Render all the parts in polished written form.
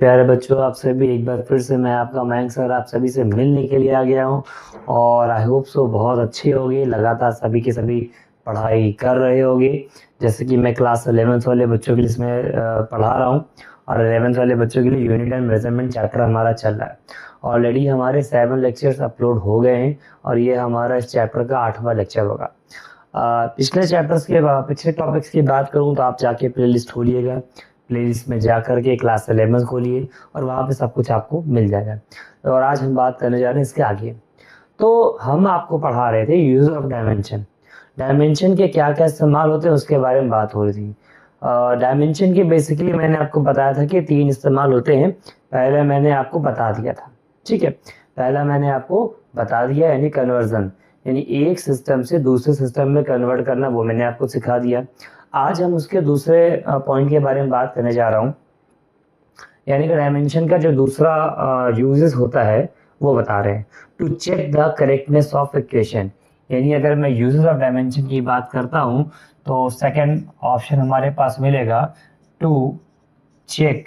प्यारे बच्चों, आप सभी एक बार फिर से मैं आपका मयंक सर आप सभी से मिलने के लिए आ गया हूँ। और आई होप सो बहुत अच्छी होगी। लगातार सभी के सभी पढ़ाई कर रहे होगे। जैसे कि मैं क्लास 11th वाले बच्चों के लिए इसमें पढ़ा रहा हूँ। और 11th वाले बच्चों के लिए यूनिट एंड मेजरमेंट चैप्टर हमारा चल रहा है। ऑलरेडी हमारे 7 लेक्चर्स अपलोड हो गए हैं और ये हमारा इस चैप्टर का 8वां लेक्चर होगा। पिछले टॉपिक्स की बात करूँ तो आप जाके प्लेलिस्ट खोलिएगा। प्लेलिस्ट में जा कर के क्लास 11 खोलिए और वहाँ पे सब कुछ आपको मिल जाएगा। और आज हम बात करने जा रहे हैं इसके आगे। तो हम आपको पढ़ा रहे थे यूज ऑफ डायमेंशन। डायमेंशन के क्या क्या इस्तेमाल होते हैं उसके बारे में बात हो रही थी। डायमेंशन के बेसिकली मैंने आपको बताया था कि 3 इस्तेमाल होते हैं। पहले मैंने आपको बता दिया था, ठीक है। पहला मैंने आपको बता दिया यानी कन्वर्जन, यानी एक सिस्टम से दूसरे सिस्टम में कन्वर्ट करना, वो मैंने आपको सिखा दिया। आज हम उसके दूसरे पॉइंट के बारे में बात करने जा रहा हूँ, यानी कि डायमेंशन का जो दूसरा यूजेस होता है वो बता रहे हैं। To check the correctness of equation, यानी अगर मैं यूजेस ऑफ डायमेंशन की बात करता हूँ तो सेकंड ऑप्शन हमारे पास मिलेगा, to check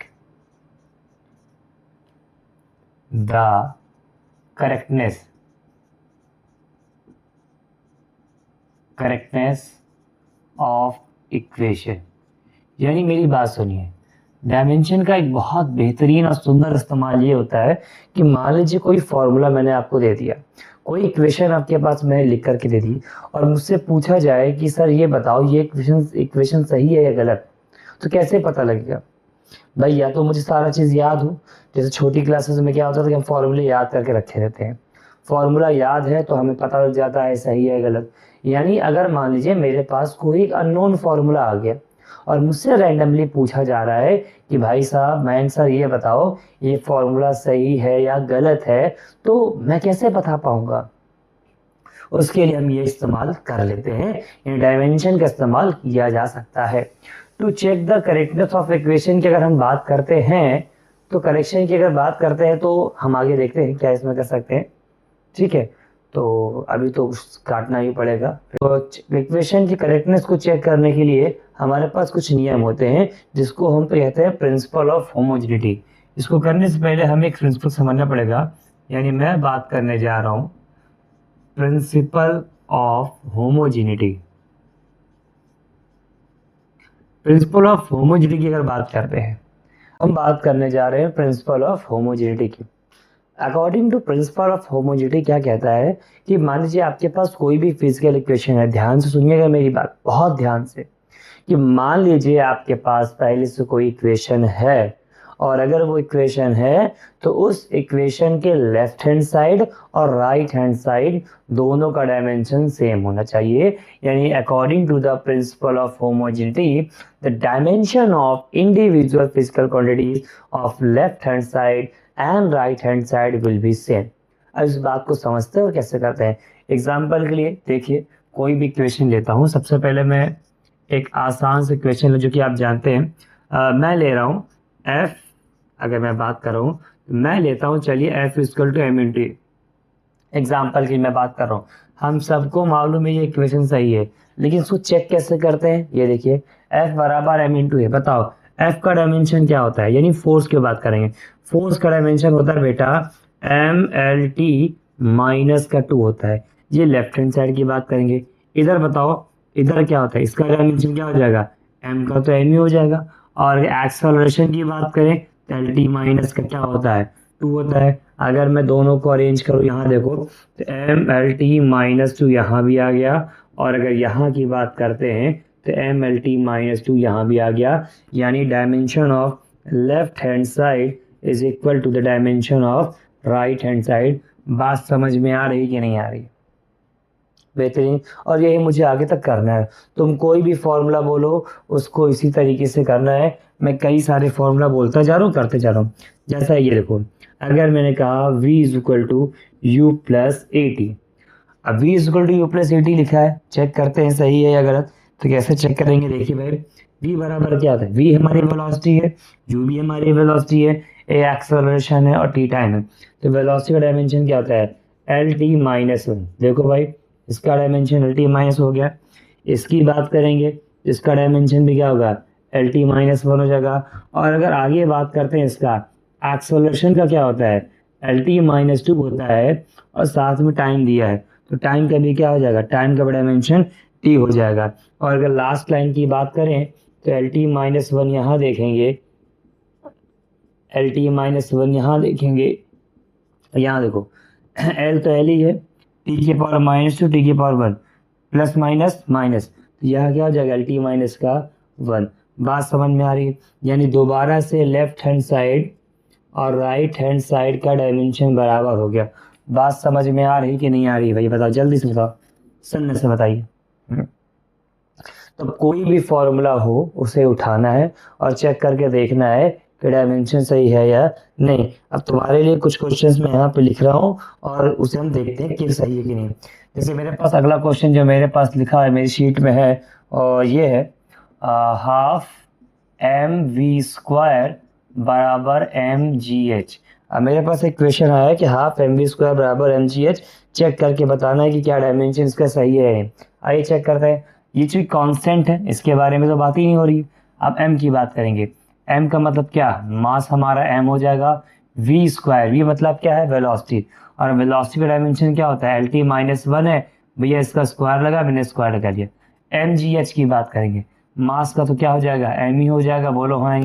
the correctness of equation. यानी मेरी बात सुनिए, डायमेंशन का एक बहुत बेहतरीन और सुंदर इस्तेमाल ये होता है कि मान लीजिए कोई फॉर्मूला मैंने आपको दे दिया, कोई इक्वेशन आपके पास मैंने लिख करके दे दी और मुझसे पूछा जाए कि सर ये बताओ ये इक्वेशन सही है या गलत, तो कैसे पता लगेगा भाई? या तो मुझे सारा चीज़ याद हो, जैसे छोटी क्लासेस में क्या होता था कि हम फॉर्मूले याद करके रखे रहते हैं। फॉर्मूला याद है तो हमें पता लग जाता है सही है गलत। यानी अगर मान लीजिए मेरे पास कोई एक अननोन फॉर्मूला आ गया और मुझसे रैंडमली पूछा जा रहा है कि भाई साहब मयंक सर ये बताओ ये फॉर्मूला सही है या गलत है, तो मैं कैसे बता पाऊंगा? उसके लिए हम ये इस्तेमाल कर लेते हैं, इन डायमेंशन का इस्तेमाल किया जा सकता है। To check the correctness of equation की अगर हम बात करते हैं, तो करेक्शन की अगर बात करते हैं तो हम आगे देखते हैं क्या इसमें कर सकते हैं, ठीक है। तो अभी तो काटना ही पड़ेगा। तो इक्वेशन की करेक्टनेस को चेक करने के लिए हमारे पास कुछ नियम होते हैं जिसको हम कहते हैं प्रिंसिपल ऑफ होमोजेनिटी। इसको करने से पहले हमें एक प्रिंसिपल समझना पड़ेगा, यानी मैं बात करने जा रहा हूँ principal of homogeneity. Principal of homogeneity की अगर बात करते हैं, हम बात करने जा रहे हैं प्रिंसिपल ऑफ होमोजेनिटी की। According to principle of homogeneity क्या कहता है कि मान लीजिए आपके पास कोई भी फिजिकल इक्वेशन है, ध्यान से सुनिएगा मेरी बात बहुत ध्यान से, कि मान लीजिए आपके पास पहले से कोई इक्वेशन है और अगर वो इक्वेशन है तो उस इक्वेशन के लेफ्ट हैंड साइड और राइट हैंड साइड दोनों का डायमेंशन सेम होना चाहिए। यानी according to the principle of homogeneity the dimension of individual physical quantities of left hand side and right hand side will be same. अब इस बात को समझते हो कैसे करते हैं? एग्जाम्पल के लिए देखिए, कोई भी इक्वेशन लेता हूँ। सबसे पहले मैं एक आसान से क्वेश्चन जो कि आप जानते हैं, मैं ले रहा हूँ f, अगर मैं बात कर रहा हूँ मैं लेता हूँ, चलिए f equal to M into. Example की मैं बात कर रहा हूँ, हम सबको मालूम है ये इक्वेशन सही है, लेकिन इसको चेक कैसे करते हैं? ये देखिए f बराबर एम इंटू है। बताओ f का डायमेंशन क्या होता है? यानी फोर्स की बात करेंगे, फोर्स का डायमेंशन होता है बेटा एम एल टी माइनस का 2 होता है। ये लेफ्ट हैंड साइड की बात करेंगे। इधर बताओ इधर क्या होता है? इसका डायमेंशन क्या हो जाएगा? m का तो m ही हो जाएगा। और एक्सेलरेशन की बात करें तो एल टी माइनस का क्या होता है? 2 होता है। अगर मैं दोनों को अरेंज करूँ, यहाँ देखो तो एम एल टी माइनस 2 यहाँ भी आ गया, और अगर यहाँ की बात करते हैं तो एम एल टी माइनस 2 यहाँ भी आ गया। यानी dimension of left hand side is equal to the dimension of right hand side. बात समझ में आ रही कि नहीं आ रही? बेहतरीन। और यही मुझे आगे तक करना है। तुम कोई भी फॉर्मूला बोलो उसको इसी तरीके से करना है। मैं कई सारे फॉर्मूला बोलता जा रहा हूँ, करते जा रहा हूँ। जैसा ये देखो, अगर मैंने कहा v is equal to U plus A T, अब v is equal to U plus A T लिखा है, चेक करते हैं सही है या गलत। तो कैसे चेक करेंगे? देखिए भाई, v बराबर क्या होता है? v हमारी वेलोसिटी है, u भी हमारी वेलोसिटी है, a एक्सेलरेशन है और t टाइम है। तो वेलोसिटी का डायमेंशन क्या होता है? L T minus 1। देखो भाई, इसका डायमेंशन एल टी माइनस हो गया। इसकी बात करेंगे, इसका डायमेंशन भी क्या होगा? एल टी माइनस 1 हो जाएगा। और अगर आगे बात करते हैं इसका, एक्सेलरेशन का क्या होता है, LT-2 होता है, और साथ में टाइम दिया है, तो टाइम का भी क्या हो जाएगा, टाइम का डायमेंशन t हो जाएगा। और अगर लास्ट लाइन की बात करें तो LT-1 यहाँ देखेंगे, LT-1 यहाँ देखेंगे, यहाँ देखो L तो L ही है, t⁻⁻2 t⁻1 plus minus minus, तो यह क्या हो जाएगा, LT-1। बात समझ में आ रही है? यानी दोबारा से लेफ्ट हैंड साइड और राइट हैंड साइड का डायमेंशन बराबर हो गया। बात समझ में आ रही कि नहीं आ रही भाई, बताओ जल्दी से बताओ, सन्ने से बताइए। तो कोई भी फॉर्मूला हो उसे उठाना है और चेक करके देखना है कि डायमेंशन सही है या नहीं। अब तुम्हारे लिए कुछ क्वेश्चंस मैं यहाँ पे लिख रहा हूँ और उसे हम देखते हैं कि सही है कि नहीं। जैसे मेरे पास अगला क्वेश्चन जो मेरे पास लिखा है मेरी शीट में है, और ये है हाफ mv² बराबर mgh। अब मेरे पास एक क्वेश्चन आया है कि हाफ mv² बराबर mgh, चेक करके बताना है कि क्या डायमेंशन इसका सही है। आइए चेक करते हैं। ये जो कांस्टेंट है इसके बारे में तो बात ही नहीं हो रही। अब m की बात करेंगे। m का मतलब क्या, मास हमारा m हो जाएगा, v², v मतलब क्या है, वेलोसिटी, और वेलोसिटी का डायमेंशन क्या होता है, LT-1 है भैया, इसका स्क्वायर लगा, मैंने स्क्वायर लगा दिया। mgh की बात करेंगे, मास का तो क्या हो जाएगा, m ही हो जाएगा, बोलो हाँ।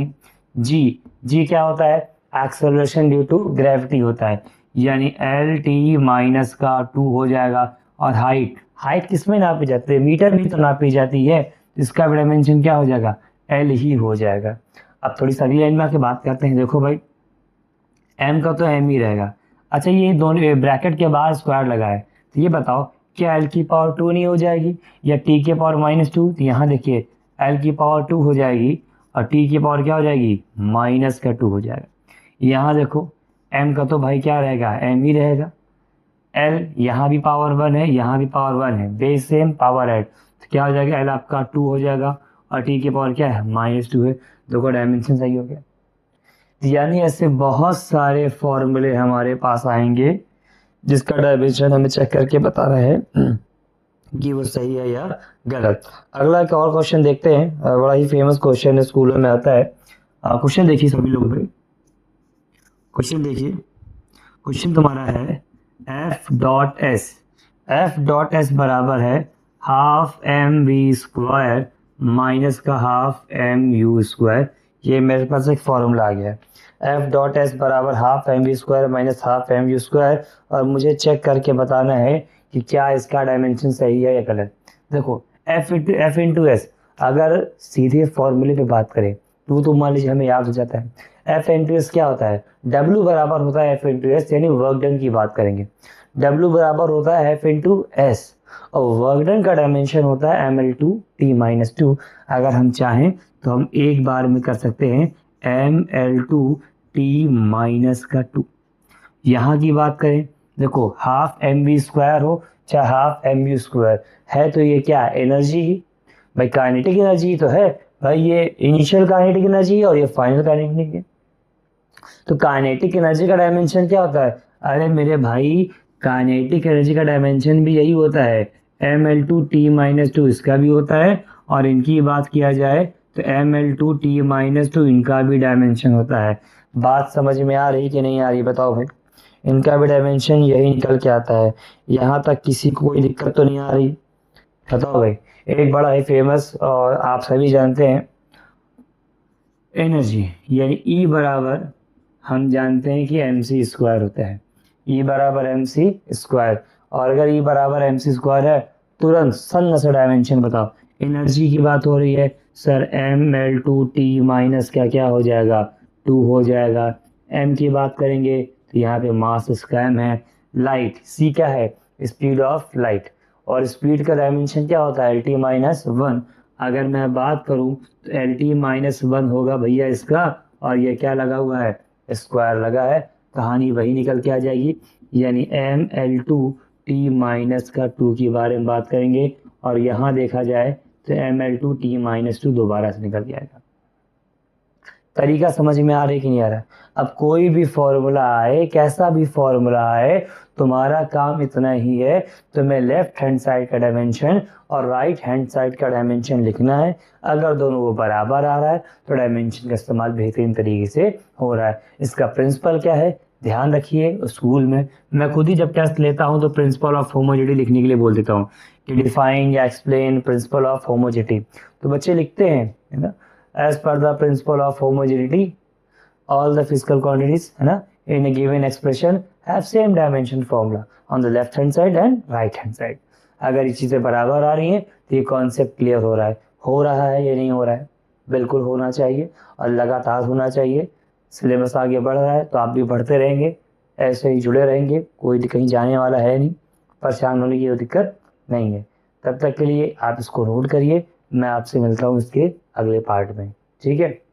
g क्या होता है, एक्सेलरेशन ड्यू टू ग्रेविटी होता है, यानी LT-2 हो जाएगा। और हाइट किस में नापी जाती है, मीटर में तो नापी जाती है, इसका भी डायमेंशन क्या हो जाएगा, L ही हो जाएगा। अब थोड़ी सी अगली लाइन में आके बात करते हैं। देखो भाई m का तो m ही रहेगा। अच्छा ये दोनों ब्रैकेट के बाहर स्क्वायर लगा है, तो ये बताओ क्या L⁻2 नहीं हो जाएगी या t⁻⁻2, तो यहाँ देखिए L⁻2 हो जाएगी और t की पावर क्या हो जाएगी, -2 हो जाएगा। यहाँ देखो m का तो भाई क्या रहेगा, m ही रहेगा। L यहाँ भी पावर 1 है, यहाँ भी पावर 1 है, बेस सेम पावर ऐड, तो क्या हो जाएगा, L आपका 2 हो जाएगा और t की पावर क्या है, -2 है। देखो डायमेंशन सही हो गया। यानी ऐसे बहुत सारे फॉर्मूले हमारे पास आएंगे जिसका डायमेंशन हमें चेक करके बताना है कि वो सही है या गलत। अगला एक और क्वेश्चन देखते हैं, बड़ा ही फेमस क्वेश्चन है, स्कूलों में आता है। क्वेश्चन देखिए सभी लोग भाई, क्वेश्चन देखिए। क्वेश्चन तुम्हारा है F.S बराबर है हाफ mv² माइनस का हाफ mu²। ये मेरे पास एक फॉर्मूला आ गया है, F.S बराबर half mv² minus half mu², और मुझे चेक करके बताना है कि क्या इसका डायमेंशन सही है या गलत। देखो F इंटू एस, अगर सीधे फॉर्मूले पे बात करें तो मान लीजिए हमें याद हो जाता है, F इंटू एस क्या होता है, W बराबर होता है F इंटू एस, यानी वर्क डन की बात करेंगे, W बराबर होता है F इंटू एस, और वर्क डन का डायमेंशन होता है ml2t-2। अगर हम चाहें तो हम एक बार में कर सकते हैं ml2t-2। यहाँ की बात करें, देखो हाफ mv² हो चाहे हाफ mu² है, तो ये क्या एनर्जी ही भाई, काइनेटिक एनर्जी ही तो है भाई, ये इनिशियल काइनेटिक एनर्जी और ये फाइनल काइनेटिक है। तो काइनेटिक एनर्जी का डायमेंशन क्या होता है, अरे मेरे भाई काइनेटिक एनर्जी का डायमेंशन भी यही होता है, ml2t-2 इसका भी होता है, और इनकी बात किया जाए तो ml2t-2 इनका भी डायमेंशन होता है। बात समझ में आ रही कि नहीं आ रही, बताओ भाई, इनका भी डायमेंशन यही निकल के आता है। यहाँ तक किसी को कोई दिक्कत तो नहीं आ रही, बताओ भाई। एक बड़ा ही फेमस और आप सभी जानते हैं एनर्जी, यानी E बराबर हम जानते हैं कि mc² होता है, E बराबर mc², और अगर E बराबर mc² है तुरंत सन्न से डायमेंशन बताओ। एनर्जी की बात हो रही है सर, ml2t माइनस क्या हो जाएगा, 2 हो जाएगा। m की बात करेंगे तो यहाँ पे मास इसका m है। लाइट c क्या है, स्पीड ऑफ लाइट, और स्पीड का डायमेंशन क्या होता है, LT-1। अगर मैं बात करूं तो LT-1 होगा भैया इसका, और ये क्या लगा हुआ है, स्क्वायर लगा है, कहानी वही निकल के आ जाएगी। यानी ml2t-2 के बारे में बात करेंगे, और यहाँ देखा जाए तो ml2t-2 दोबारा से निकल जाएगा। तरीका समझ में आ रहा है कि नहीं आ रहा है? अब कोई भी फॉर्मूला आए, कैसा भी फॉर्मूला आए, तुम्हारा काम इतना ही है, तुम्हें लेफ्ट हैंड साइड का डायमेंशन और राइट हैंड साइड का डायमेंशन लिखना है। अगर दोनों वो बराबर आ रहा है तो डायमेंशन का इस्तेमाल बेहतरीन तरीके से हो रहा है। इसका प्रिंसिपल क्या है, ध्यान रखिए। स्कूल में मैं खुद ही जब टेस्ट लेता हूँ तो प्रिंसिपल ऑफ होमोजेनिटी लिखने के लिए बोल देता हूँ कि डिफाइन या एक्सप्लेन प्रिंसिपल ऑफ होमोजेनिटी, तो बच्चे लिखते हैं, है ना, एज पर the principle of homogeneity all the physical quantities, है ना, in a given expression have same dimension formula on the left hand side and right hand side। अगर ये चीज़ें बराबर आ रही हैं तो ये कॉन्सेप्ट क्लियर हो रहा है या नहीं हो रहा है? बिल्कुल होना चाहिए और लगातार होना चाहिए। सिलेबस आगे बढ़ रहा है तो आप भी बढ़ते रहेंगे, ऐसे ही जुड़े रहेंगे, कोई कहीं जाने वाला है नहीं, परेशान होने की कोई दिक्कत नहीं है। तब तक के लिए आप इसको नोट करिए, मैं आपसे मिलता हूँ इसके अगले पार्ट में, ठीक है।